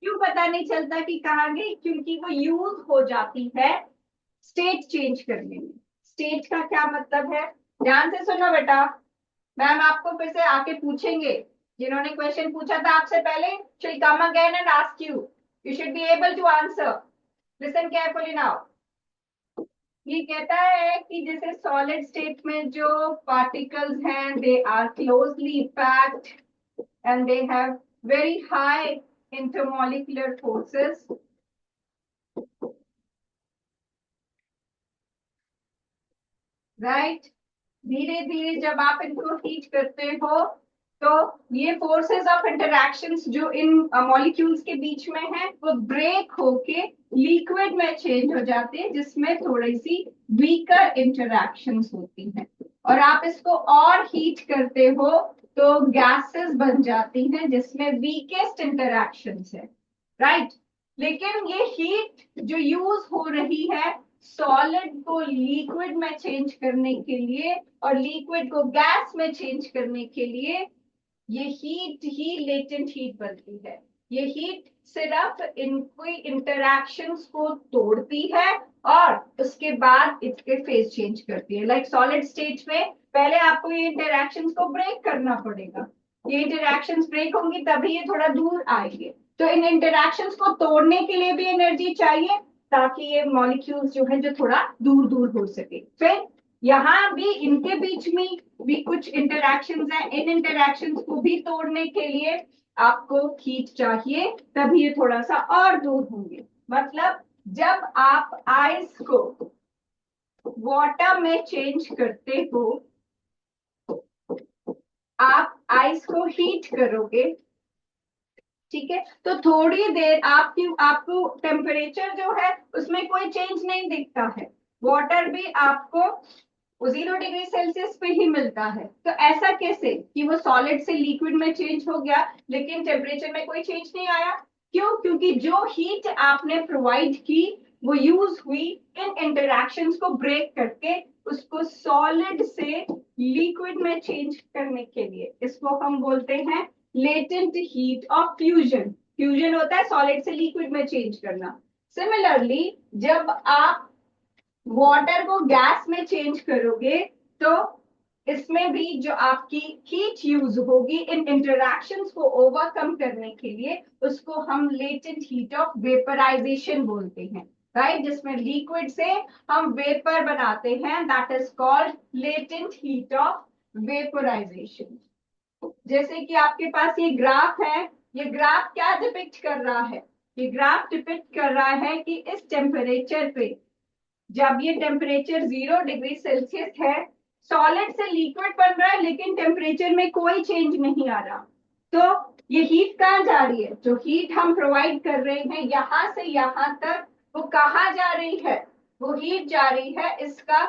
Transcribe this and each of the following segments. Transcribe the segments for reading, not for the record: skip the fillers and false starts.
क्यों पता नहीं चलता कि कहाँ गई? क्योंकि वो यूज हो जाती है स्टेट चेंज करने में। स्टेट का क्या मतलब है? ध्यान से सुनो बेटा, मैम आपको फिर से आके पूछेंगे। जिन्होंने क्वेश्चन पूछा था आपसे पहले, she'll come again and ask you. You should be able to answer. Listen carefully now. ये कहता है कि जैसे सॉलिड स्टेट में जो पार्टिकल्स हैं, they are closely packed and they have very high intermolecular forces, right. धीरे धीरे जब आप इनको हीट करते हो तो ये फोर्सेस ऑफ इंटरैक्शंस जो इन मॉलिक्यूल्स के बीच में है वो ब्रेक होके लिक्विड में चेंज हो जाते हैं, जिसमें थोड़ी सी वीकर इंटरैक्शंस होती हैं। और आप इसको और हीट करते हो तो गैसेस बन जाती हैं जिसमें वीकेस्ट इंटरैक्शंस है, राइट। लेकिन ये हीट जो यूज हो रही है सॉलिड को लिक्विड में चेंज करने के लिए और लिक्विड को गैस में चेंज करने के लिए, ये हीट ही लेटेंट हीट बनती है। ये हीट सिर्फ इनकी इंटरैक्शंस को तोड़ती है और उसके बाद इसके फेज चेंज करती है। लाइक सॉलिड स्टेट में पहले आपको ये इंटरैक्शंस को ब्रेक करना पड़ेगा। ये इंटरैक्शंस ब्रेक होंगी तभी ये थोड़ा दूर आएंगे। तो इन इंटरैक्शंस को तोड़ने के लिए भी एनर्जी चाहिए ताकि ये मॉलिक्यूल्स जो है जो थोड़ा दूर दूर हो सके। फिर यहाँ भी इनके बीच में भी कुछ इंटरैक्शंस हैं, इन इंटरैक्शंस को भी तोड़ने के लिए आपको हीट चाहिए, तभी ये थोड़ा सा और दूर होंगे। मतलब जब आप आइस को वाटर में चेंज करते हो, आप आइस को हीट करोगे, ठीक है, तो थोड़ी देर आपको टेम्परेचर जो है उसमें कोई चेंज नहीं दिखता है। वाटर भी आपको 0 डिग्री सेल्सियस पे ही मिलता है। तो ऐसा कैसे कि वो सॉलिड से लिक्विड में चेंज हो गया लेकिन टेम्परेचर में कोई चेंज नहीं आया? क्यों? क्योंकि जो हीट आपने प्रोवाइड की वो यूज हुई इन इंटरैक्शंस को ब्रेक करके उसको सॉलिड से लिक्विड में चेंज करने के लिए। इसको हम बोलते हैं latent heat of fusion. Fusion होता है सॉलिड से लिक्विड में चेंज करना। सिमिलरली जब आप वाटर को गैस में चेंज करोगे तो इसमें भी जो आपकी हीट यूज होगी इन इंटरैक्शंस को ओवरकम करने के लिए, उसको हम लेटेंट हीट ऑफ वेपराइजेशन बोलते हैं, राइट। जिसमें लिक्विड से हम वेपर बनाते हैं, that is called latent heat of vaporisation. जैसे कि आपके पास ये ग्राफ है, ये ग्राफ क्या डिपिक्ट कर रहा है? ये ग्राफ डिपिक्ट कर रहा है कि इस टेम्परेचर पे, जब ये टेम्परेचर 0 डिग्री सेल्सियस है, सॉलिड से लिक्विड बन रहा है लेकिन टेम्परेचर में कोई चेंज नहीं आ रहा। तो ये हीट कहाँ जा रही है? जो हीट हम प्रोवाइड कर रहे हैं यहां से यहां तक, वो कहाँ जा रही है? वो हीट जा रही है इसका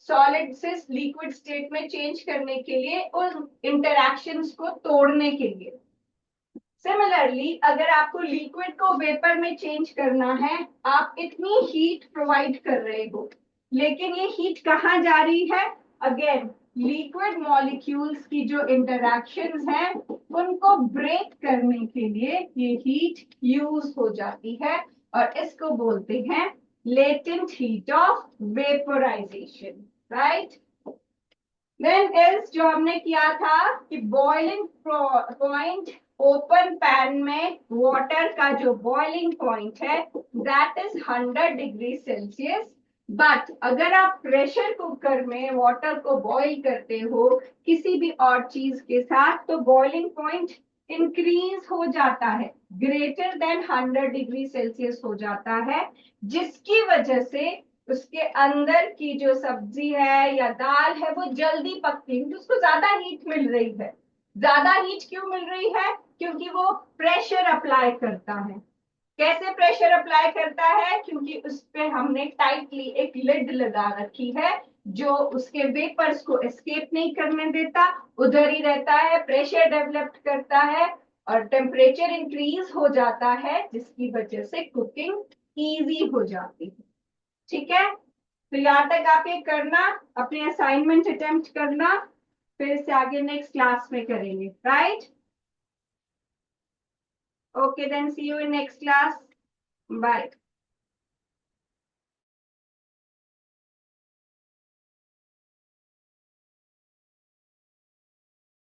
सॉलिड से लिक्विड स्टेट में चेंज करने के लिए, उन इंटरैक्शंस को तोड़ने के लिए। सिमिलरली अगर आपको लिक्विड को वेपर में चेंज करना है, आप इतनी हीट प्रोवाइड कर रहे हो लेकिन ये हीट कहाँ जा रही है? अगेन लिक्विड मॉलिक्यूल्स की जो इंटरैक्शंस हैं उनको ब्रेक करने के लिए ये हीट यूज हो जाती है और इसको बोलते हैं latent heat of vaporisation, right. Then is जो हमने किया था कि बॉइलिंग पॉइंट, ओपन पैन में वाटर का जो बॉइलिंग पॉइंट है that is 100 degree Celsius. But अगर आप प्रेशर कुकर में वाटर को बॉईल करते हो किसी भी और चीज के साथ तो बॉइलिंग पॉइंट इंक्रीज हो जाता है, ग्रेटर देन 100 डिग्री सेल्सियस हो जाता है, जिसकी वजह से उसके अंदर की जो सब्जी है या दाल है वो जल्दी पकती है, उसको ज्यादा हीट मिल रही है। ज्यादा हीट क्यों मिल रही है? क्योंकि वो प्रेशर अप्लाई करता है। कैसे प्रेशर अप्लाई करता है? क्योंकि उस पे हमने टाइटली एक लिड लगा रखी है जो उसके वेपर्स को एस्केप नहीं करने देता, उधर ही रहता है, प्रेशर डेवलप करता है और टेम्परेचर इंक्रीज हो जाता है जिसकी वजह से कुकिंग इजी हो जाती है। ठीक है, तो यहाँ तक आप ये करना, अपने असाइनमेंट अटेम्प्ट करना, फिर से आगे नेक्स्ट क्लास में करेंगे, right. Okay, then see you in next class. Bye.